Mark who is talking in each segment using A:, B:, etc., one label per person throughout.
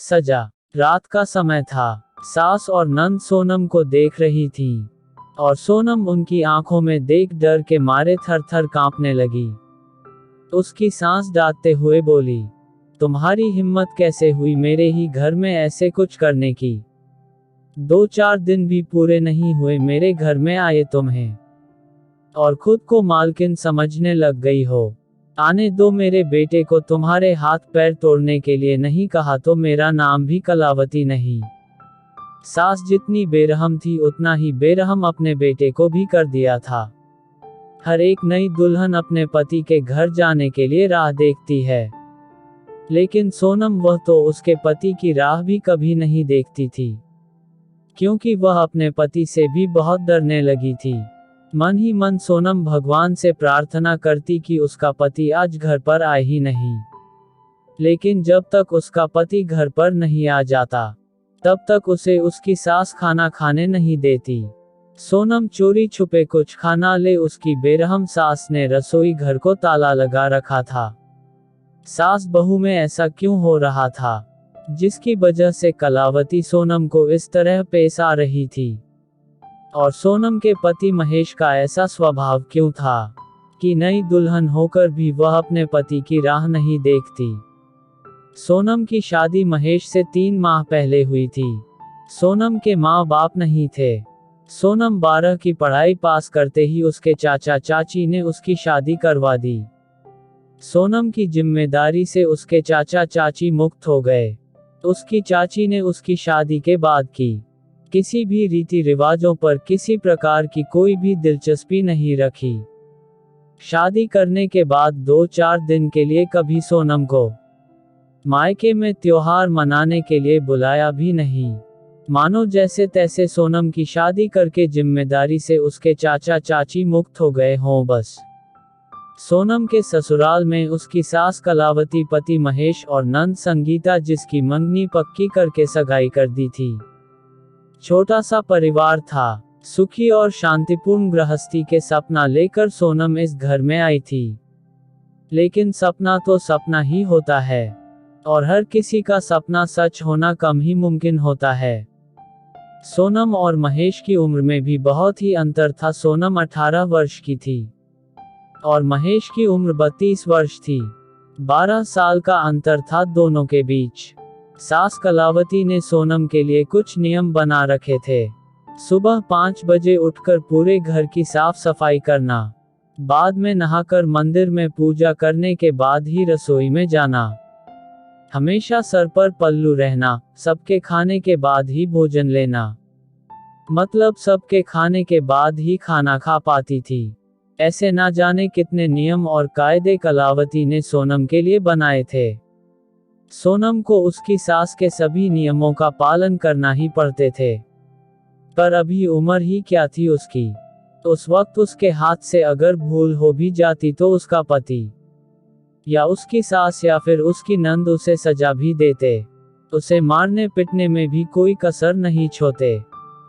A: सजा। रात का समय था। सास और नंद सोनम को देख रही थी और सोनम उनकी आंखों में देख डर के मारे थर थर कांपने लगी। उसकी सांस दागते हुए बोली, तुम्हारी हिम्मत कैसे हुई मेरे ही घर में ऐसे कुछ करने की? 2-4 दिन भी पूरे नहीं हुए मेरे घर में आए तुम्हें, और खुद को मालकिन समझने लग गई हो। आने दो मेरे बेटे को, तुम्हारे हाथ पैर तोड़ने के लिए नहीं कहा तो मेरा नाम भी कलावती नहीं। सास जितनी बेरहम थी उतना ही बेरहम अपने बेटे को भी कर दिया था। हर एक नई दुल्हन अपने पति के घर जाने के लिए राह देखती है, लेकिन सोनम वह तो उसके पति की राह भी कभी नहीं देखती थी, क्योंकि वह अपने पति से भी बहुत डरने लगी थी। मन ही मन सोनम भगवान से प्रार्थना करती कि उसका पति आज घर पर आए ही नहीं। लेकिन जब तक उसका पति घर पर नहीं आ जाता, तब तक उसे उसकी सास खाना खाने नहीं देती। सोनम चोरी छुपे कुछ खाना ले, उसकी बेरहम सास ने रसोई घर को ताला लगा रखा था। सास बहू में ऐसा क्यों हो रहा था, जिसकी वजह से कलावती सोनम को इस तरह पेश आ रही थी? और सोनम के पति महेश का ऐसा स्वभाव क्यों था कि नई दुल्हन होकर भी वह अपने पति की राह नहीं देखती? सोनम की शादी महेश से 3 माह पहले हुई थी। सोनम के माँ बाप नहीं थे। सोनम 12 की पढ़ाई पास करते ही उसके चाचा चाची ने उसकी शादी करवा दी। सोनम की जिम्मेदारी से उसके चाचा चाची मुक्त हो गए। उसकी चाची ने उसकी शादी के बाद की किसी भी रीति रिवाजों पर किसी प्रकार की कोई भी दिलचस्पी नहीं रखी। शादी करने के बाद 2-4 दिन के लिए कभी सोनम को मायके में त्योहार मनाने के लिए बुलाया भी नहीं। मानो जैसे तैसे सोनम की शादी करके जिम्मेदारी से उसके चाचा चाची मुक्त हो गए हों बस। सोनम के ससुराल में उसकी सास कलावती, पति महेश और नंद संगीता, जिसकी मंगनी पक्की करके सगाई कर दी थी। छोटा सा परिवार था। सुखी और शांतिपूर्ण गृहस्थी के सपना लेकर सोनम इस घर में आई थी। लेकिन सपना तो सपना ही होता है, और हर किसी का सपना सच होना कम ही मुमकिन होता है। सोनम और महेश की उम्र में भी बहुत ही अंतर था। सोनम 18 वर्ष की थी और महेश की उम्र 32 वर्ष थी। 12 साल का अंतर था दोनों के बीच। सास कलावती ने सोनम के लिए कुछ नियम बना रखे थे। सुबह 5 बजे उठकर पूरे घर की साफ सफाई करना, बाद में नहाकर मंदिर में पूजा करने के बाद ही रसोई में जाना, हमेशा सर पर पल्लू रहना, सबके खाने के बाद ही भोजन लेना, मतलब सबके खाने के बाद ही खाना खा पाती थी। ऐसे ना जाने कितने नियम और कायदे कलावती ने सोनम के लिए बनाए थे। सोनम को उसकी सास के सभी नियमों का पालन करना ही पड़ते थे। पर अभी उम्र ही क्या थी उसकी। उस वक्त उसके हाथ से अगर भूल हो भी जाती तो उसका पति या उसकी सास या फिर उसकी नंद उसे सजा भी देते। उसे मारने पिटने में भी कोई कसर नहीं छोड़ते।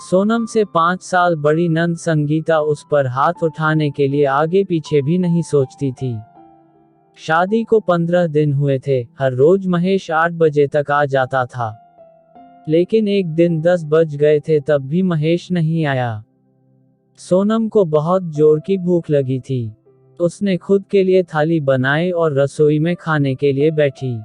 A: सोनम से 5 साल बड़ी नंद संगीता उस पर हाथ उठाने के लिए आगे पीछे भी नहीं सोचती थी। शादी को 15 दिन हुए थे। हर रोज महेश 8 बजे तक आ जाता था, लेकिन एक दिन 10 बज गए थे तब भी महेश नहीं आया। सोनम को बहुत जोर की भूख लगी थी। उसने खुद के लिए थाली बनाई और रसोई में खाने के लिए बैठी।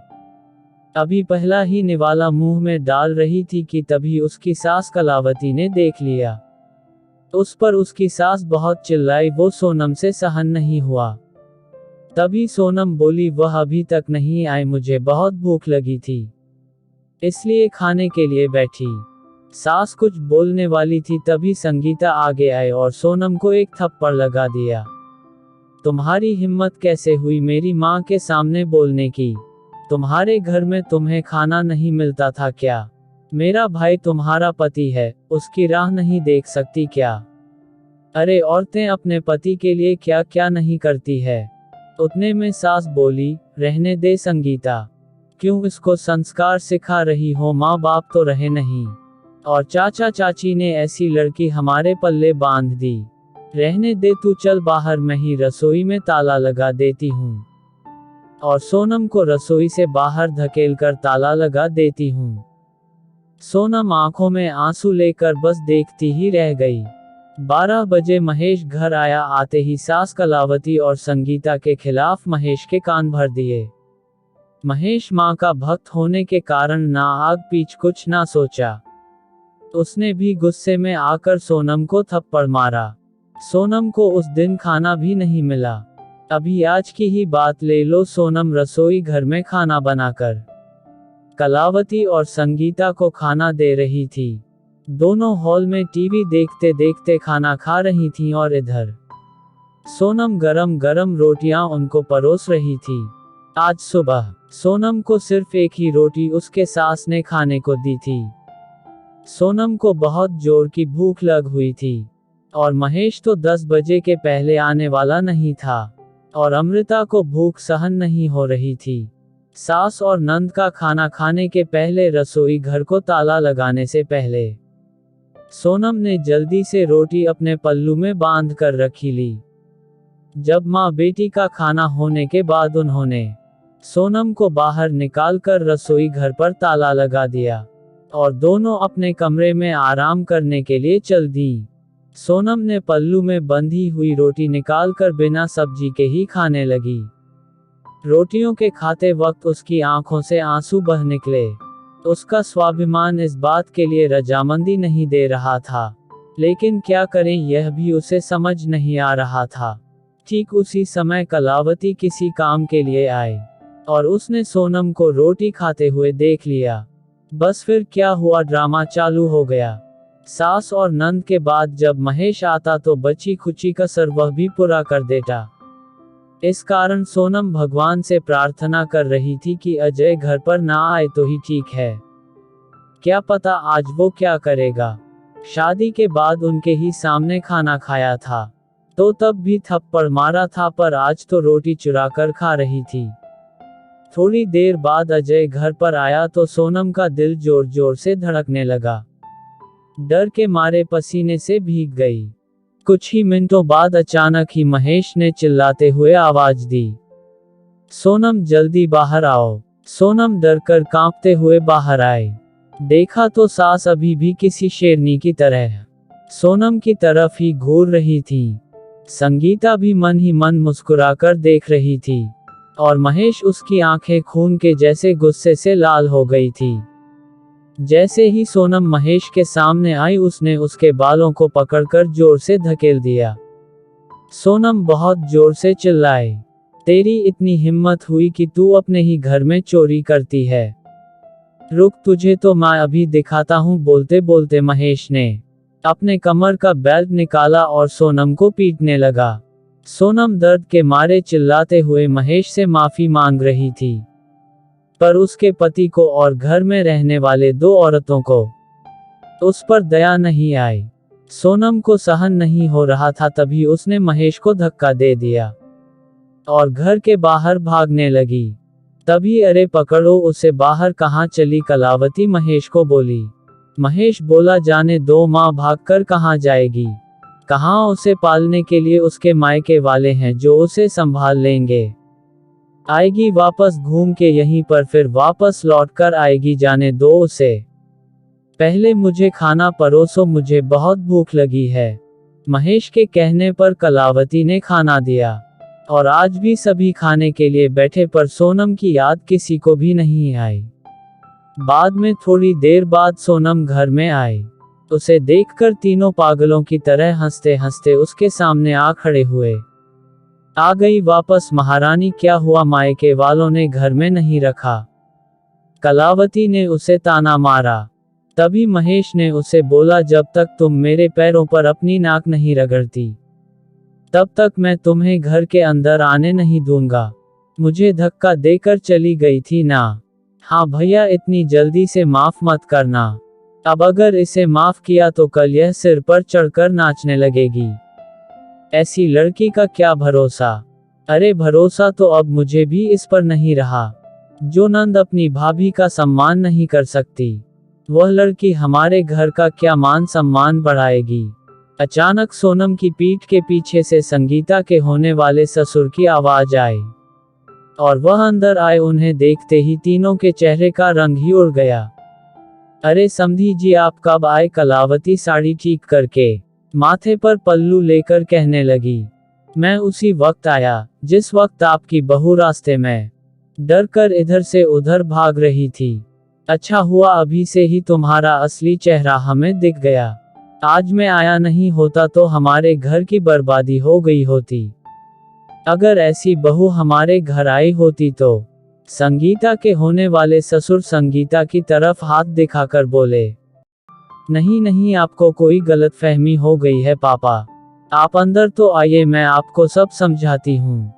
A: अभी पहला ही निवाला मुंह में डाल रही थी कि तभी उसकी सास कलावती ने देख लिया। उस पर उसकी सास बहुत चिल्लाई, वो सोनम से सहन नहीं हुआ। तभी सोनम बोली, वह अभी तक नहीं आए, मुझे बहुत भूख लगी थी इसलिए खाने के लिए बैठी। सास कुछ बोलने वाली थी तभी संगीता आगे आए और सोनम को एक थप्पड़ लगा दिया। तुम्हारी हिम्मत कैसे हुई मेरी माँ के सामने बोलने की? तुम्हारे घर में तुम्हें खाना नहीं मिलता था क्या? मेरा भाई तुम्हारा पति है, उसकी राह नहीं देख सकती क्या? अरे औरतें अपने पति के लिए क्या क्या नहीं करती है। उतने में सास बोली, रहने दे संगीता, क्यों इसको संस्कार सिखा रही हो? माँ बाप तो रहे नहीं, और चाचा चाची ने ऐसी लड़की हमारे पल्ले बांध दी। रहने दे तू, चल बाहर, मैं ही रसोई में ताला लगा देती हूँ। और सोनम को रसोई से बाहर धकेलकर ताला लगा देती हूँ। सोनम आंखों में आंसू लेकर बस देखती ही रह गई। 12 बजे महेश घर आया। आते ही सास कलावती और संगीता के खिलाफ महेश के कान भर दिए। महेश मां का भक्त होने के कारण ना आग पीछ कुछ ना सोचा, उसने भी गुस्से में आकर सोनम को थप्पड़ मारा। सोनम को उस दिन खाना भी नहीं मिला। अभी आज की ही बात ले लो, सोनम रसोई घर में खाना बनाकर कलावती और संगीता को खाना दे रही थी। दोनों हॉल में टीवी देखते देखते खाना खा रही थीं और इधर सोनम गरम गरम रोटियां उनको परोस रही थी। आज सुबह सोनम को सिर्फ एक ही रोटी उसके सास ने खाने को दी थी। सोनम को बहुत जोर की भूख लग हुई थी और महेश तो 10 बजे के पहले आने वाला नहीं था और अमृता को भूख सहन नहीं हो रही थी। सास और नंद का खाना खाने के पहले रसोई घर को ताला लगाने से पहले सोनम ने जल्दी से रोटी अपने पल्लू में बांध कर रखी ली। जब माँ बेटी का खाना होने के बाद उन्होंने सोनम को बाहर निकालकर रसोई घर पर ताला लगा दिया और दोनों अपने कमरे में आराम करने के लिए चल दी। सोनम ने पल्लू में बंधी हुई रोटी निकालकर बिना सब्जी के ही खाने लगी। रोटियों के खाते वक्त उसकी आंखों से आंसू बह निकले। उसका स्वाभिमान इस बात के लिए रजामंदी नहीं दे रहा था, लेकिन क्या करें यह भी उसे समझ नहीं आ रहा था। ठीक उसी समय कलावती किसी काम के लिए आई और उसने सोनम को रोटी खाते हुए देख लिया। बस फिर क्या हुआ, ड्रामा चालू हो गया। सास और नंद के बाद जब महेश आता तो बची खुची कसर वह भी पूरा कर देता। इस कारण सोनम भगवान से प्रार्थना कर रही थी कि अजय घर पर ना आए तो ही ठीक है। क्या पता आज वो क्या करेगा। शादी के बाद उनके ही सामने खाना खाया था तो तब भी थप्पड़ मारा था, पर आज तो रोटी चुरा कर खा रही थी। थोड़ी देर बाद अजय घर पर आया तो सोनम का दिल जोर जोर से धड़कने लगा। डर के मारे पसीने से भीग गई। कुछ ही मिनटों बाद अचानक ही महेश ने चिल्लाते हुए आवाज दी, सोनम जल्दी बाहर आओ। सोनम डरकर कांपते हुए बाहर आई। देखा तो सास अभी भी किसी शेरनी की तरह सोनम की तरफ ही घूर रही थी। संगीता भी मन ही मन मुस्कुराकर देख रही थी और महेश उसकी आंखें खून के जैसे गुस्से से लाल हो गई थी। जैसे ही सोनम महेश के सामने आई उसने उसके बालों को पकड़कर जोर से धकेल दिया। सोनम बहुत जोर से चिल्लाई, तेरी इतनी हिम्मत हुई कि तू अपने ही घर में चोरी करती है? रुक, तुझे तो मैं अभी दिखाता हूँ। बोलते बोलते महेश ने अपने कमर का बेल्ट निकाला और सोनम को पीटने लगा। सोनम दर्द के मारे चिल्लाते हुए महेश से माफी मांग रही थी, पर उसके पति को और घर में रहने वाले 2 औरतों को उस पर दया नहीं आई। सोनम को सहन नहीं हो रहा था, तभी उसने महेश को धक्का दे दिया और घर के बाहर भागने लगी। तभी अरे पकड़ो उसे, बाहर कहाँ चली? कलावती महेश को बोली। महेश बोला, जाने दो माँ, भागकर कहाँ जाएगी? कहाँ, उसे पालने के लिए उसके मायके वाले हैं जो उसे संभाल लेंगे। आएगी वापस घूम के यहीं पर, फिर वापस लौट कर आएगी, जाने दो उसे। पहले मुझे खाना परोसो, मुझे बहुत भूख लगी है। महेश के कहने पर कलावती ने खाना दिया और आज भी सभी खाने के लिए बैठे, पर सोनम की याद किसी को भी नहीं आई। बाद में थोड़ी देर बाद सोनम घर में आई। उसे देखकर तीनों पागलों की तरह हंसते हंसते उसके सामने आ खड़े हुए। आ गई वापस महारानी, क्या हुआ? मायके वालों ने घर में नहीं रखा? कलावती ने उसे ताना मारा। तभी महेश ने उसे बोला, जब तक तुम मेरे पैरों पर अपनी नाक नहीं रगड़ती तब तक मैं तुम्हें घर के अंदर आने नहीं दूंगा। मुझे धक्का देकर चली गई थी ना? हाँ भैया, इतनी जल्दी से माफ मत करना। अब अगर इसे माफ किया तो कल यह सिर पर चढ़कर नाचने लगेगी। ऐसी लड़की का क्या भरोसा? अरे भरोसा तो अब मुझे भी इस पर नहीं रहा। जो नंद अपनी भाभी का सम्मान नहीं कर सकती, वह लड़की हमारे घर का क्या मान सम्मान बढ़ाएगी। अचानक सोनम की पीठ के पीछे से संगीता के होने वाले ससुर की आवाज आई और वह अंदर आए। उन्हें देखते ही तीनों के चेहरे का रंग ही उड़ गया। अरे समधी जी, आप कब आए? कलावती साड़ी ठीक करके माथे पर पल्लू लेकर कहने लगी। मैं उसी वक्त आया जिस वक्त आपकी बहू रास्ते में डर कर इधर से उधर भाग रही थी। अच्छा हुआ अभी से ही तुम्हारा असली चेहरा हमें दिख गया। आज मैं आया नहीं होता तो हमारे घर की बर्बादी हो गई होती। अगर ऐसी बहू हमारे घर आई होती तो। संगीता के होने वाले ससुर संगीता की तरफ हाथ दिखाकर बोले। नहीं नहीं, आपको कोई गलतफहमी हो गई है पापा। आप अंदर तो आइए, मैं आपको सब समझाती हूँ।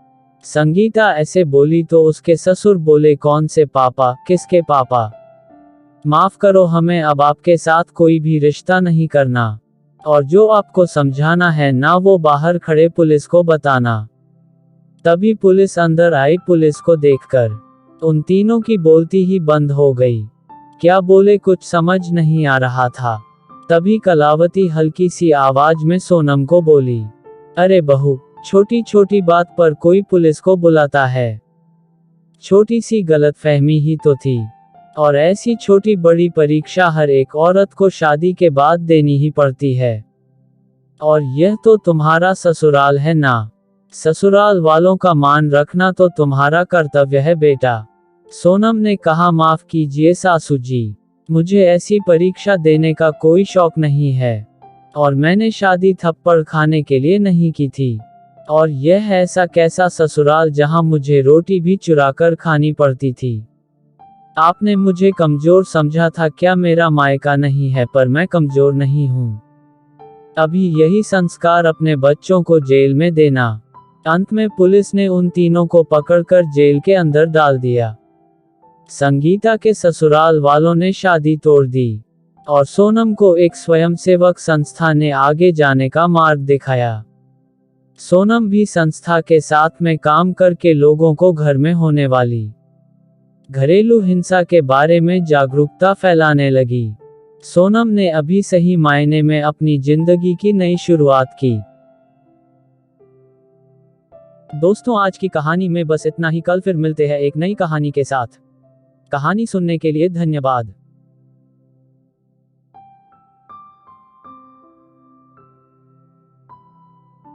A: संगीता ऐसे बोली तो उसके ससुर बोले, कौन से पापा? किसके पापा? माफ करो, हमें अब आपके साथ कोई भी रिश्ता नहीं करना। और जो आपको समझाना है ना, वो बाहर खड़े पुलिस को बताना। तभी पुलिस अंदर आई। पुलिस को देखकर उन तीनों की बोलती ही बंद हो गई। क्या बोले कुछ समझ नहीं आ रहा था। तभी कलावती हल्की सी आवाज में सोनम को बोली, अरे बहू, छोटी छोटी बात पर कोई पुलिस को बुलाता है। छोटी सी गलतफहमी ही तो थी। और ऐसी छोटी बड़ी परीक्षा हर एक औरत को शादी के बाद देनी ही पड़ती है। और यह तो तुम्हारा ससुराल है ना। ससुराल वालों का मान रखना तो तुम्हारा कर्तव्य है बेटा। सोनम ने कहा, माफ कीजिए सासू जी, मुझे ऐसी परीक्षा देने का कोई शौक नहीं है। और मैंने शादी थप्पड़ खाने के लिए नहीं की थी। और यह ऐसा कैसा ससुराल जहां मुझे रोटी भी चुराकर खानी पड़ती थी। आपने मुझे कमजोर समझा था क्या? मेरा मायका नहीं है पर मैं कमजोर नहीं हूँ। अभी यही संस्कार अपने बच्चों को जेल में देना। अंत में पुलिस ने उन तीनों को पकड़कर जेल के अंदर डाल दिया। संगीता के ससुराल वालों ने शादी तोड़ दी और सोनम को एक स्वयंसेवक संस्था ने आगे जाने का मार्ग दिखाया। सोनम भी संस्था के साथ में काम करके लोगों को घर में होने वाली घरेलू हिंसा के बारे में जागरूकता फैलाने लगी। सोनम ने अभी सही मायने में अपनी जिंदगी की नई शुरुआत की। दोस्तों, आज की कहानी में बस इतना ही। कल फिर मिलते हैं एक नई कहानी के साथ। कहानी सुनने के लिए धन्यवाद।